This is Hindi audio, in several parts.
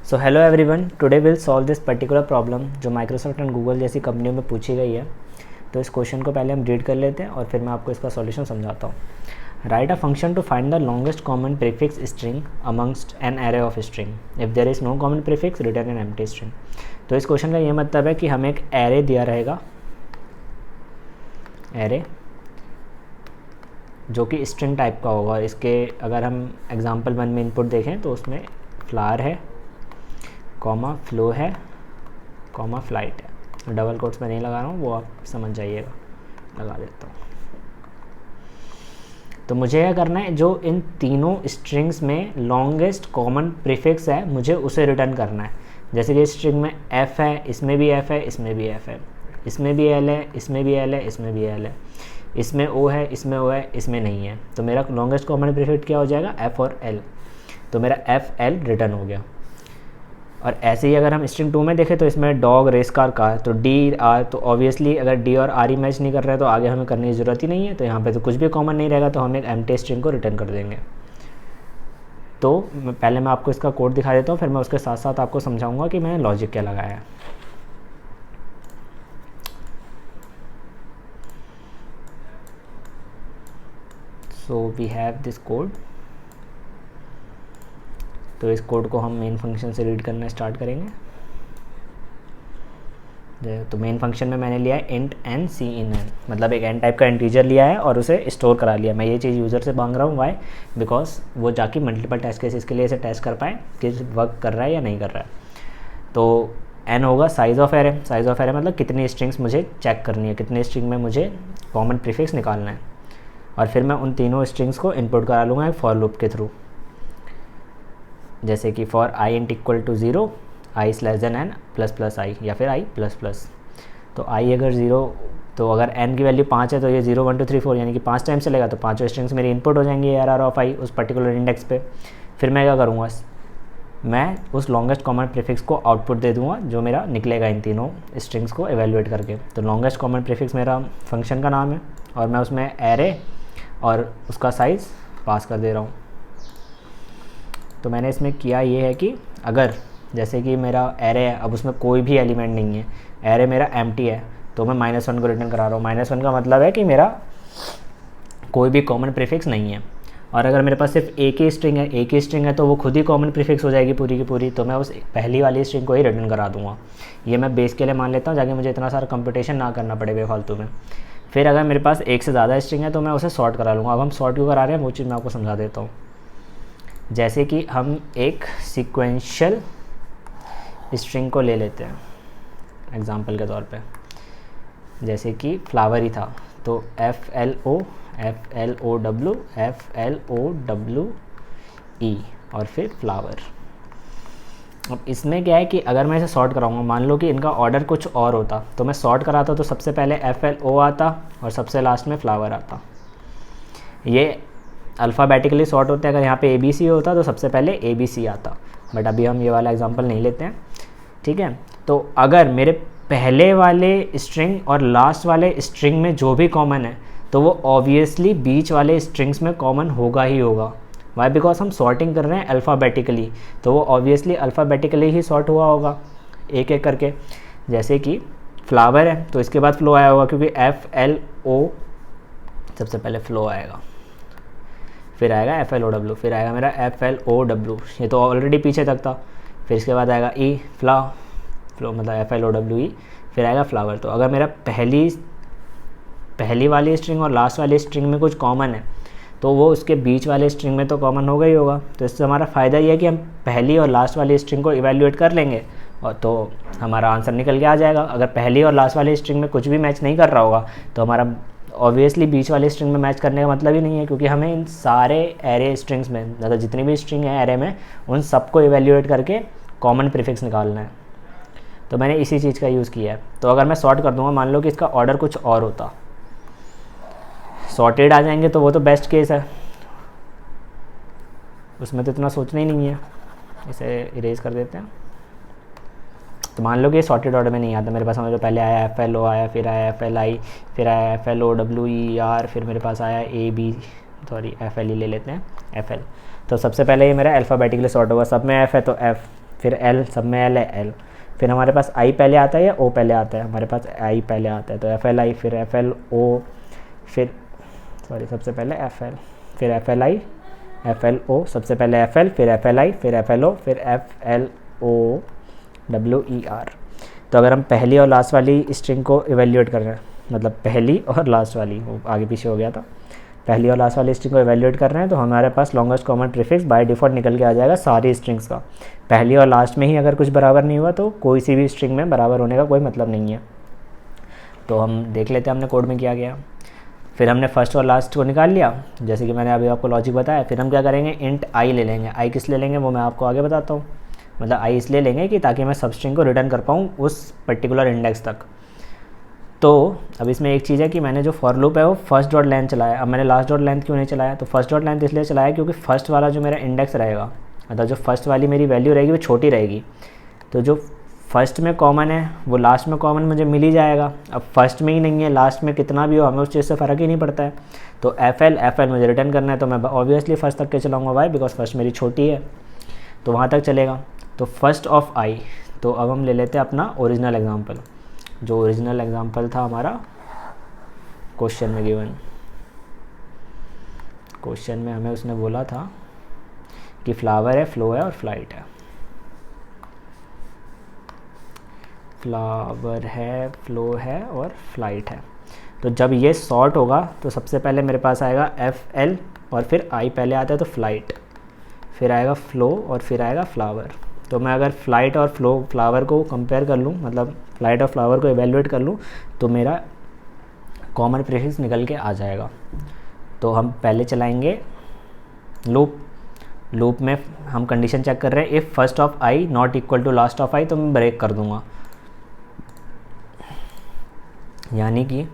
So hello everyone, today will solve this particular problem जो माइक्रोसॉफ्ट एंड गूगल जैसी कंपनियों में पूछी गई है। तो इस क्वेश्चन को पहले हम रीड कर लेते हैं और फिर मैं आपको इसका सॉल्यूशन समझाता हूँ। Write a function to find the longest common prefix string amongst an array of string if there is no common prefix return an empty string. तो इस क्वेश्चन का ये मतलब है कि हमें एक एरे दिया रहेगा, एरे जो कि स्ट्रिंग टाइप का होगा। इसके अगर हम एग्जाम्पल 1 में इनपुट देखें तो उसमें फ्लावर है, कॉमा फ्लो है, कॉमा फ्लाइट है। डबल कोट्स में नहीं लगा रहा हूँ, वो आप समझ जाइएगा, लगा देता हूँ। तो मुझे क्या करना है, जो इन तीनों स्ट्रिंग्स में लॉन्गेस्ट कॉमन प्रीफिक्स है मुझे उसे रिटर्न करना है। जैसे कि स्ट्रिंग में f है, इसमें भी f है, इसमें भी f है, इसमें भी l है, इसमें भी l है, इसमें भी l है, इसमें o है, इसमें o है, इसमें नहीं है। तो मेरा लॉन्गेस्ट कॉमन प्रीफिक्स क्या हो जाएगा, f और l। तो मेरा f l रिटर्न हो गया। और ऐसे ही अगर हम स्ट्रिंग 2 में देखें तो इसमें डॉग, रेस कार, कार, तो डी आर, तो ऑब्वियसली अगर डी और आर ही मैच नहीं कर रहे हैं तो आगे हमें करने की ज़रूरत ही नहीं है। तो यहाँ पे तो कुछ भी कॉमन नहीं रहेगा, तो हम एक एम्प्टी स्ट्रिंग को रिटर्न कर देंगे। तो पहले मैं आपको इसका कोड दिखा देता हूँ, फिर मैं उसके साथ साथ आपको समझाऊंगा कि मैंने लॉजिक क्या लगाया है। So we have this code. तो इस कोड को हम मेन फंक्शन से रीड करना स्टार्ट करेंगे। तो मेन फंक्शन में मैंने लिया है int n c in n, मतलब एक एन टाइप का इंटीजर लिया है और उसे स्टोर करा लिया। मैं ये चीज़ यूज़र से मांग रहा हूँ, वाई, बिकॉज वो जाके मल्टीपल टेस्ट केसेस के लिए इसे टेस्ट कर पाए कि वर्क कर रहा है या नहीं कर रहा है। तो एन होगा size of array. Size of array मतलब कितनी स्ट्रिंग्स मुझे चेक करनी है, कितनी स्ट्रिंग में मुझे कॉमन प्रीफिक्स निकालना है। और फिर मैं उन तीनों स्ट्रिंग्स को इनपुट करा लूँगा एक फॉर लूप के थ्रू। जैसे कि for I int equal to 0, I slash then N plus plus I, या फिर आई प्लस प्लस। तो आई अगर 0, तो अगर एन की वैल्यू 5 है तो ये 0 1 2 3 4 यानी कि 5 टाइम चलेगा। तो पाँचों स्ट्रिंग्स मेरी इनपुट हो जाएंगी आर आर ऑफ आई उस पर्टिकुलर इंडेक्स पे। फिर मैं क्या करूँगा, मैं उस लॉन्गेस्ट कॉमन प्रीफिक्स को आउटपुट दे दूँगा जो मेरा निकलेगा इन तीनों स्ट्रिंग्स को एवेलुएट करके। तो लॉन्गेस्ट कॉमन प्रीफिक्स मेरा फंक्शन का नाम है और मैं उसमें एरे और उसका साइज़ पास कर दे रहा हूँ। तो मैंने इसमें किया ये है कि अगर जैसे कि मेरा एरे है, अब उसमें कोई भी एलिमेंट नहीं है, एरे मेरा एम्प्टी है, तो मैं -1 को रिटर्न करा रहा हूँ। -1 का मतलब है कि मेरा कोई भी कॉमन प्रीफिक्स नहीं है। और अगर मेरे पास सिर्फ एक ही स्ट्रिंग है तो वो खुद ही कॉमन प्रीफिक्स हो जाएगी पूरी की पूरी। तो मैं उस पहली वाली स्ट्रिंग को ही रिटर्न करा दूँगा। ये मैं बेस के लिए मान लेता हूँ ताकि मुझे इतना सारा कंप्यूटेशन ना करना पड़े बेफालतू में। फिर अगर मेरे पास एक से ज़्यादा स्ट्रिंग है तो मैं उसे सॉर्ट करा लूँगा। अब हम सॉर्ट क्यों करा रहे हैं वो चीज़ मैं आपको समझा देता हूँ। जैसे कि हम एक सीक्वेंशियल स्ट्रिंग को ले लेते हैं एग्जांपल के तौर पे। जैसे कि फ्लावर ही था, तो FLO FLOW FLOWE और फिर फ्लावर। अब इसमें क्या है कि अगर मैं इसे सॉर्ट कराऊंगा, मान लो कि इनका ऑर्डर कुछ और होता, तो मैं सॉर्ट कराता तो सबसे पहले FLO आता और सबसे लास्ट में फ्लावर आता। ये अल्फ़ाबेटिकली सॉर्ट होते हैं। अगर यहाँ पे ABC होता तो सबसे पहले ABC आता, बट अभी हम ये वाला एग्जांपल नहीं लेते हैं, ठीक है। तो अगर मेरे पहले वाले स्ट्रिंग और लास्ट वाले स्ट्रिंग में जो भी कॉमन है तो वो ऑब्वियसली बीच वाले स्ट्रिंग्स में कॉमन होगा ही होगा। वाई, बिकॉज हम सॉर्टिंग कर रहे हैं अल्फ़ाबेटिकली, तो वो ऑब्वियसली अल्फ़ाबेटिकली ही सॉर्ट हुआ होगा एक एक करके। जैसे कि फ्लावर है तो इसके बाद फ्लो आया होगा, क्योंकि FLO सबसे पहले फ्लो आएगा, फिर आएगा FLOW, फिर आएगा मेरा FLOW, ये तो ऑलरेडी पीछे तक था। फिर इसके बाद आएगा E फ्लो मतलब FLOWE, फिर आएगा फ्लावर। तो अगर मेरा पहली वाली स्ट्रिंग और लास्ट वाली स्ट्रिंग में कुछ कॉमन है तो वो उसके बीच वाले स्ट्रिंग में तो कॉमन होगा ही होगा। तो इससे हमारा फ़ायदा ये है कि हम पहली और लास्ट वाली स्ट्रिंग को इवैल्यूएट कर लेंगे और तो हमारा आंसर निकल के आ जाएगा। अगर पहली और लास्ट वाली स्ट्रिंग में कुछ भी मैच नहीं कर रहा होगा तो हमारा ऑब्वियसली बीच वाली स्ट्रिंग में मैच करने का मतलब ही नहीं है, क्योंकि हमें इन सारे एरे स्ट्रिंग्स में, मतलब जितनी भी स्ट्रिंग है एरे में, उन सबको इवैल्यूएट करके कॉमन प्रीफिक्स निकालना है। तो मैंने इसी चीज़ का यूज़ किया है। तो अगर मैं सॉर्ट कर दूंगा, मान लो कि इसका ऑर्डर कुछ और होता, सॉर्टेड आ जाएंगे तो वो तो बेस्ट केस है, उसमें तो इतना सोचना ही नहीं है। इसे इरेज कर देते हैं। तो मान लो कि सॉर्टेड ऑर्डर में नहीं आता मेरे पास, समझ लो पहले आया FLO आया, फिर आया FLI, फिर आया FLOWER, फिर मेरे पास आया FLE ले लेते हैं FL। तो सबसे पहले ये मेरा अल्फ़ाबेटिकली सॉर्ट होगा, सब में F है तो F, फिर एल, सब में एल है एल। फिर हमारे पास आई पहले आता है या ओ पहले आता है? हमारे पास आई पहले आता है, तो एफ एल आई, फिर एफ एल ओ, फिर सबसे पहले एफ एल, फिर F L I, F L O, सबसे पहले एफ एल, फिर एफ एल आई, फिर एफ एल ओ, फिर F L O W E R. तो अगर हम पहली और लास्ट वाली स्ट्रिंग को इवेल्यूएट कर रहे हैं, मतलब पहली और लास्ट वाली, वो आगे पीछे हो गया था, पहली और लास्ट वाली स्ट्रिंग को इवेल्यूएट कर रहे हैं, तो हमारे पास longest common prefix by default निकल के आ जाएगा सारी स्ट्रिंग्स का। पहली और लास्ट में ही अगर कुछ बराबर नहीं हुआ तो कोई सी भी स्ट्रिंग में बराबर होने का कोई मतलब नहीं है। तो हम देख लेते हैं हमने कोड में किया गया। फिर हमने फर्स्ट और लास्ट को निकाल लिया, जैसे कि मैंने अभी आपको लॉजिक बताया। फिर हम क्या करेंगे, इंट आई ले लेंगे। आई किस ले लेंगे वो मैं आपको आगे बताता हूँ। मतलब आई इसलिए लेंगे कि ताकि मैं सब स्ट्रिंग को रिटर्न कर पाऊँ उस पर्टिकुलर इंडेक्स तक। तो अब इसमें एक चीज़ है कि मैंने जो फॉर लूप है वो फर्स्ट डॉट लेंथ चलाया। अब मैंने लास्ट डॉट लेंथ क्यों नहीं चलाया? तो फर्स्ट डॉट लेंथ इसलिए चलाया क्योंकि फर्स्ट वाला जो मेरा इंडेक्स रहेगा, मतलब जो फर्स्ट वाली मेरी वैल्यू रहेगी वो छोटी रहेगी। तो जो फर्स्ट में कॉमन है वो लास्ट में कॉमन मुझे मिल ही जाएगा। अब फर्स्ट में ही नहीं है, लास्ट में कितना भी हो हमें उस चीज़ से फ़र्क ही नहीं पड़ता है। तो एफ एल मुझे रिटर्न करना है, तो मैं ऑब्वियसली फर्स्ट तक के चलाऊँगा। वाई? बिकॉज फर्स्ट मेरी छोटी है, तो वहाँ तक चलेगा। तो फर्स्ट ऑफ आई। तो अब हम ले लेते हैं अपना ओरिजिनल एग्जाम्पल। जो ओरिजिनल एग्जाम्पल था हमारा क्वेश्चन में गिवन। क्वेश्चन में हमें उसने बोला था कि फ्लावर है, फ्लो है और फ्लाइट है। फ्लावर है, फ्लो है और फ्लाइट है। तो जब ये सॉर्ट होगा तो सबसे पहले मेरे पास आएगा एफ एल और फिर आई पहले आता है तो फ्लाइट, फिर आएगा फ्लो और फिर आएगा फ्लावर। तो मैं अगर फ्लाइट और फ्लावर को कंपेयर कर लूँ, मतलब फ्लाइट और फ्लावर को इवेल्युएट कर लूँ, तो मेरा कॉमन प्रीफिक्स निकल के आ जाएगा। तो हम पहले चलाएंगे लूप में हम कंडीशन चेक कर रहे हैं, if first of I not equal to last of I, तो मैं ब्रेक कर दूंगा। यानी कि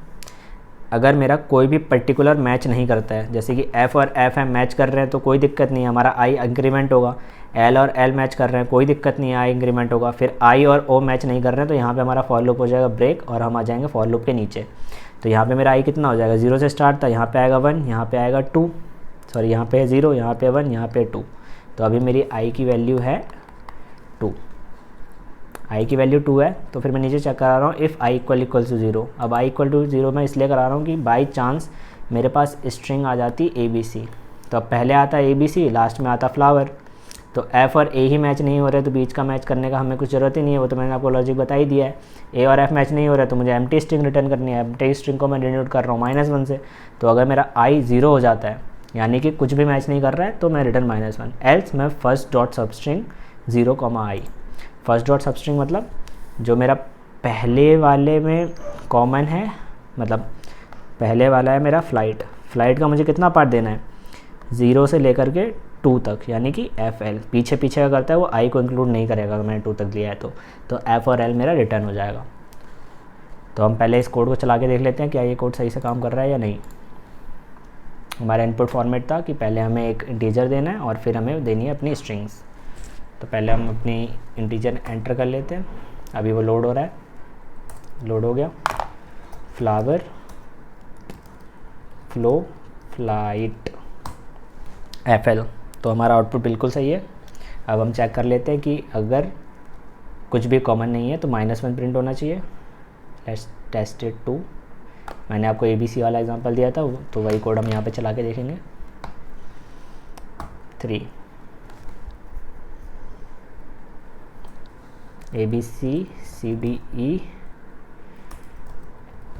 अगर मेरा कोई भी पर्टिकुलर मैच नहीं करता है, जैसे कि एफ़ और एफ है मैच कर रहे हैं तो कोई दिक्कत नहीं है, हमारा आई इंक्रीमेंट होगा। एल और एल मैच कर रहे हैं, कोई दिक्कत नहीं है, आई इंक्रीमेंट होगा। फिर आई और ओ मैच नहीं कर रहे हैं तो यहाँ पे हमारा फॉर लूप हो जाएगा ब्रेक और हम आ जाएंगे फॉर लूप के नीचे। तो यहाँ पे मेरा आई कितना हो जाएगा, 0 से स्टार्ट था, यहाँ पे आएगा 1, यहाँ पे आएगा 2, सॉरी यहाँ पे 0, यहाँ पे 1, यहाँ पे 2। तो अभी मेरी आई की वैल्यू है 2, आई की वैल्यू 2 है। तो फिर मैं नीचे चेक करा रहा हूँ इफ़ आई इक्वल टू 0। अब आई इक्वल टू 0 मैं इसलिए करा रहा हूँ कि बाई चांस मेरे पास स्ट्रिंग आ जाती ABC। तो अब पहले आता ABC, लास्ट में आता फ्लावर। तो एफ़ और ए ही मैच नहीं हो रहे तो बीच का मैच करने का हमें कुछ ज़रूरत ही नहीं है, वो तो मैंने आपको लॉजिक बता ही दिया है। ए और एफ मैच नहीं हो रहा तो मुझे एम्प्टी स्ट्रिंग रिटर्न करनी है। एम्प्टी स्ट्रिंग को मैं डिनोट कर रहा हूँ -1 से। तो अगर मेरा आई 0 हो जाता है, यानी कि कुछ भी मैच नहीं कर रहा है, तो मैं रिटर्न -1। एल्स मैं फर्स्ट डॉट सबस्ट्रिंग 0, आई। फर्स्ट डॉट सबस्ट्रिंग मतलब जो मेरा पहले वाले में कॉमन है, मतलब पहले वाला है मेरा फ्लाइट का मुझे कितना पार्ट देना है, 0 से लेकर के 2 तक, यानी कि एफ एल। पीछे का करता है वो आई को इंक्लूड नहीं करेगा अगर मैंने 2 तक लिया है तो एफ और एल मेरा रिटर्न हो जाएगा। तो हम पहले इस कोड को चला के देख लेते हैं क्या ये कोड सही से काम कर रहा है या नहीं। हमारा इनपुट फॉर्मेट था कि पहले हमें एक इंटीजर देना है और फिर हमें देनी है अपनी स्ट्रिंग्स। तो पहले हम अपनी इंटीजर एंटर कर लेते हैं। अभी वो लोड हो रहा है, लोड हो गया। Flower, flow, flight, F L. तो हमारा आउटपुट बिल्कुल सही है। अब हम चेक कर लेते हैं कि अगर कुछ भी कॉमन नहीं है तो -1 प्रिंट होना चाहिए। Let's test it 2। मैंने आपको ABC वाला एग्जांपल दिया था, तो वही कोड हम यहाँ पे चला के देखेंगे। 3 ABC CDE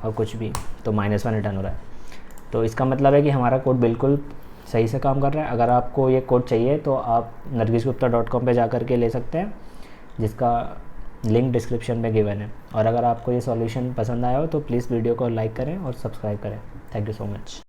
और कुछ भी, तो -1 रिटर्न हो रहा है। तो इसका मतलब है कि हमारा कोड बिल्कुल सही से काम कर रहा है। अगर आपको ये कोड चाहिए तो आप nargisgupta.com पे जा कर के ले सकते हैं, जिसका लिंक डिस्क्रिप्शन में गिवन है। और अगर आपको ये सॉल्यूशन पसंद आया हो तो प्लीज़ वीडियो को लाइक करें और सब्सक्राइब करें। Thank you so much.